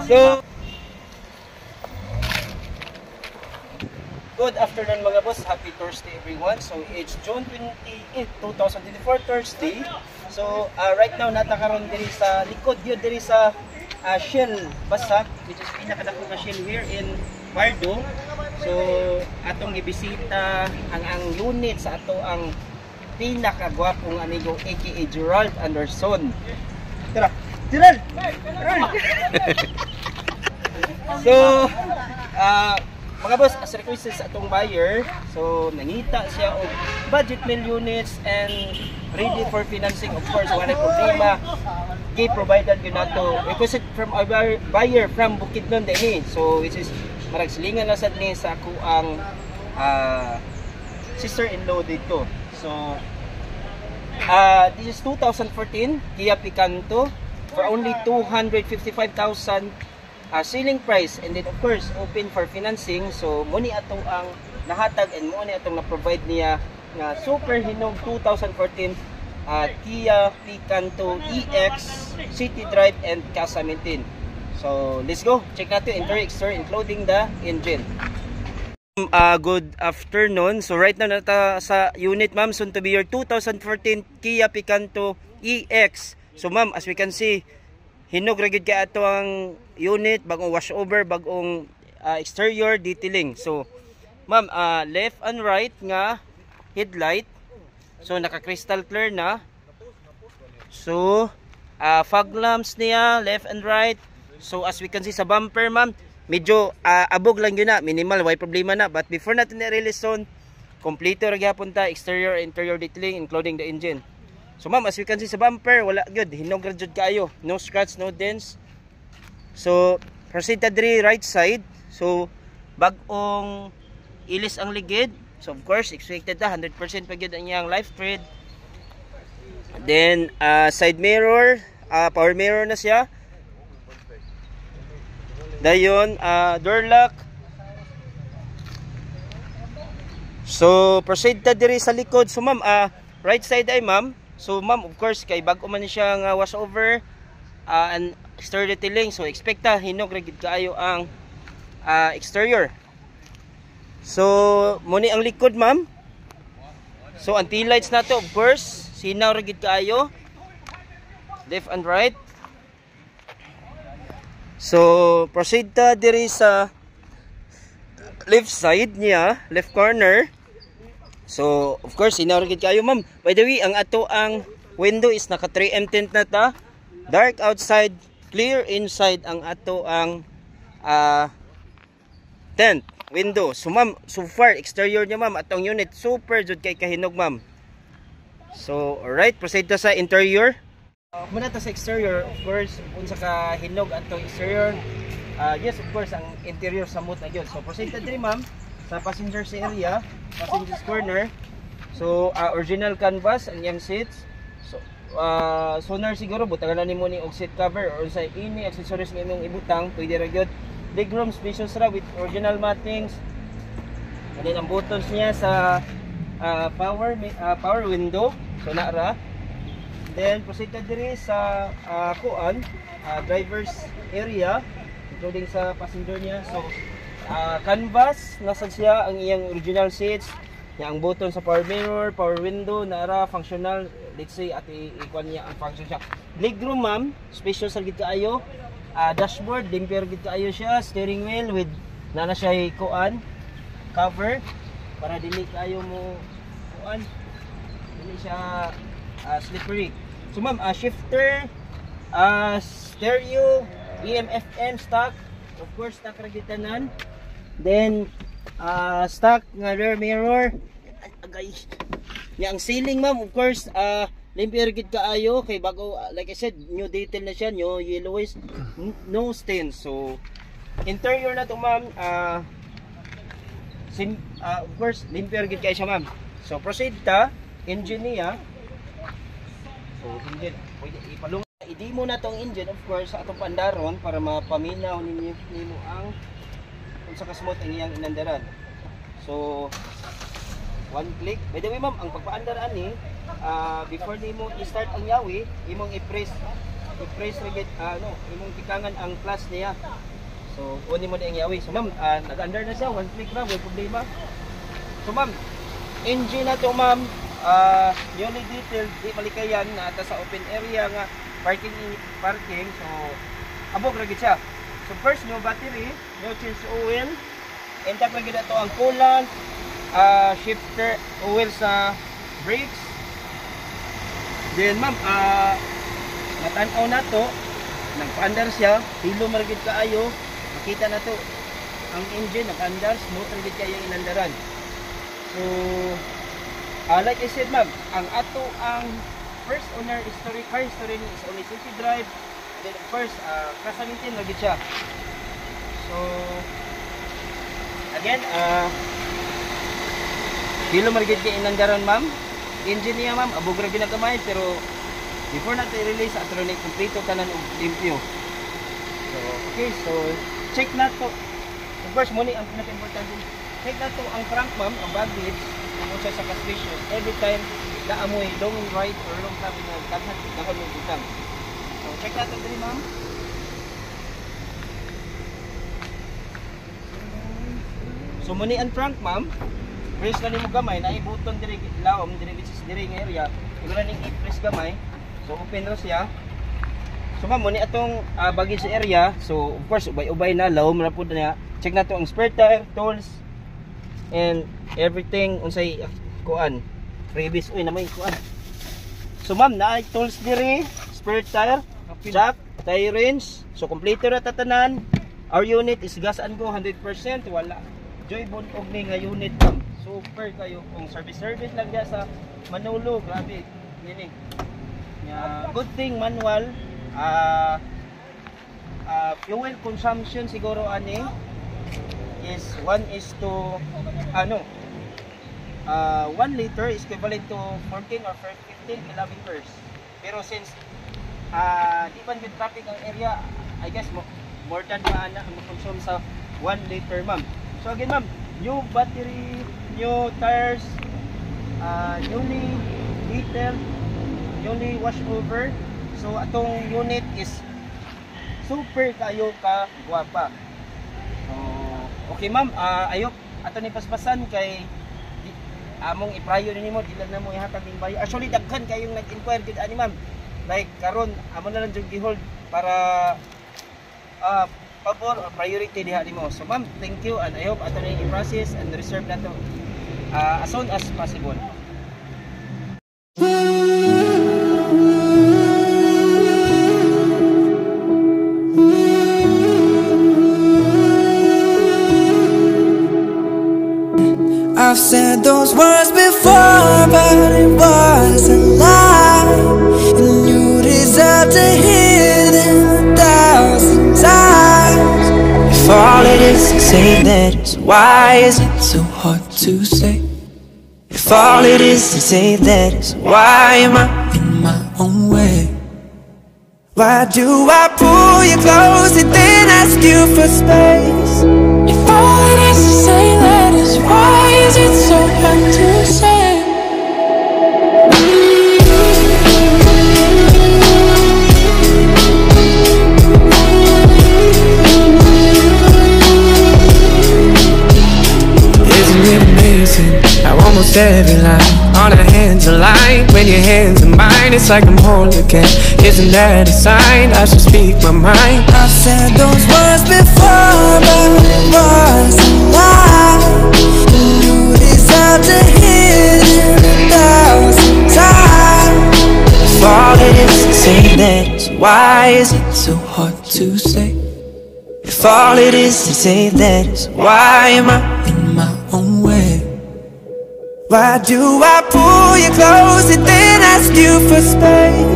So, good afternoon mga boss. Happy Thursday everyone. So, it's June 28, 2024 Thursday. So, right now natakaroon diri sa likod yun diri sa Shell Basak, which is pinakadako na Shell here in Pardo. So, atong gibisita ang unit sa ato ang pinakagwapong amigo aka Gerald Anderson. Tara, Gerald! So, mga boss, as requested sa atong buyer, so nangita siya og budget meal units and ready for financing. Of course, wala problema. Provided yun nato requested from our buyer from Bukidnon din. So, which is marag silingan na sad ni sa ako ang sister-in-law dito. So, this is 2014 Kia Picanto for only 255,000 selling price, and then of course open for financing. So muni atong ang nahatag and muni atong na-provide niya nga super hinog 2014 Kia Picanto EX City Drive and Casa Maintain. So let's go check natin interior exterior including the engine. Good afternoon. So right now nata sa unit ma'am, soon to be your 2014 Kia Picanto EX. So ma'am, as we can see, hinog ra gyud kay ato ang unit, bagong washover, bagong exterior detailing. So ma'am, left and right nga headlight. So naka crystal clear na. So fog lamps niya left and right. So as we can see sa bumper ma'am, medyo abog lang yun na, minimal, why problema na. But before natin na-release on, kompleto ra gyapon ta exterior interior detailing including the engine. So ma'am, as we can see sa bumper, wala gyud, hinog ra jud kaayo, no scratch, no dents. So proceed ta diri right side. So bag-ong ilis ang ligid. So of course expected ta 100% pa gyud ang iyang life tread. Then side mirror, power mirror na siya. Dayon door lock. So proceed ta diri sa likod. So ma'am, right side ay ma'am. So ma'am, of course kay bag-o man siya nga washover and exterior detailing. So expect ta hinog ra gid kaayo ang exterior. So muni ang likod ma'am. So ang tail lights nato of course sinaw ra gid kaayo. Left and right. So proceed ta diri sa left side niya, left corner. So of course sinaw ra gid kayo ma'am. By the way, ang ato ang window is naka 3M tint na ta. Dark outside, clear inside ang ato ang tent window. So ma'am, so far exterior niya ma'am atong unit super jud kay kahinog ma'am. So alright, proceed ta sa interior. Muna ta sa exterior, of course, unsa ka hinog atong exterior. Yes, of course, ang interior samot na gyud. So proceed ta diri ma'am sa passengers area, passengers corner. So original canvas ang yang seats. So sonar siguro butangan na nimo ni og seat cover or sa ini accessories nga imong ibutang, pwede ra gyud. Legroom spacious ra with original mattings. And then ang buttons niya sa power window, so na ra. Then proceed ta diri sa driver's area including sa passenger niya. So canvas nasa siya ang iyang original seats, ang button sa power mirror, power window na ara functional. Let's say at ikuan niya ang function siya. Legroom ma'am, spacious gid kaayo. Dashboard limper gid kaayo siya. Steering wheel with na siya ikuan cover para dili kaayo mo kuan, dili siya slippery. So ma'am, shifter, stereo, AM/FM stock, of course stock ra gitanan. Then stock nga rear mirror. Agay. Ya ang ceiling ma'am, of course limpier gid kaayo kay bago, like I said, new detail na siya, new yellowish, no stains. So interior na to ma'am, of course limpier gid kaayo siya ma'am. So proceed ta engine niya. So engine, pwede ipalunga. I-demo na tong engine of course sa atong pandaron para mapaminaw ninyo ang kung sa kasmooth ang iyang inandaran. So one click. By the way ma'am, ang pagpaandar ani before nimo i-start ang yawi, imong i-press i-press rigid imong tikangan ang plus niya. So uni mo na ang yawi. So ma'am, nag-under na siya, one click na, wala problema. So ma'am, engine na to ma'am, newly detailed, di malikayan na ata sa open area nga parking. So abog lagi siya. So first, new battery, new change oil, and tapos lagi na to ang coolant, shifter oil sa brakes. Then ma'am, natanaw na to, nagpa-andar siya, pilo maragid kaayo, makita na to ang engine nag-andar, smooth maragid kayo inandaran. So like I said ma'am, ang ato ang first owner car history is only city drive. Then of course, class 17 lagi siya. So again, pilo maragid kayo inandaran ma'am. Engine niya ma'am, abog ra ginagamay, pero before natin i-release, ato rin kompleto tanan og limpyo. So okay, so check na to. Of course, muna ang pinaka-importante, check na to ang crank ma'am, ang baggage, kung sa suspension. Every time naamoy long right or long sabi na daghan mo butang. So check na to diri ma'am. So muna ang crank ma'am, press na nimo gamay, na i-button diri lawom diri nga area. Imo ning i-press gamay. So open ra siya. So ma'am, muna atong baggage area. So of course, ubay-ubay na lawom ra pud niya. Check na to ang spare tire, tools, and everything unsay kuan. Previous na may kuan. So ma'am, naay tools diri, spare tire, jack, tire wrench. So kompleto ra tatanan. Our unit is gas and go 100%, wala joy bond og ni nga unit ma'am. Super kayo kung service lang dia sa Manolo, grabe nini. Good thing manual. Fuel consumption siguro ani is 1 liter is equivalent to 14 or 15 kilometers. Pero since di man good traffic ang area, I guess more than maana ang consume sa 1 liter ma'am. So again ma'am, new battery, new tires, newly detailed, newly wash over. So atong unit is super kayo ka guwapa. So okay ma'am, ayok ato ni paspasan kay among i-prior nimo, dili na mo ihatag ning bayo. Actually daghan kayong nag-inquire gid ani ma'am. Like karon amo na lang jud gi-hold para pabor or priority diha nimo. So ma'am, thank you, and I hope ato na i-process and reserve na to as soon as possible. I've said those words before, but it was a lie, and you deserve to hear them 1,000 times. If all it is to say that is, why is it so hard to say? If all it is to say that is, why am I in my own way? Why do I pull you close and then ask you for space? If all it is to say that is, why is it so hard to say? Isn't it amazing how almost every line on our hands align? When your hands are mine, it's like I'm whole again. Isn't that a sign? I should speak my mind. I've said those words before, but it was a lie. You deserve to hear them 1,000 times. If all it is to say that is, why is it so hard to say? If all it is to say that is, why am I in my own way? Why do I pull you close and then ask you for space?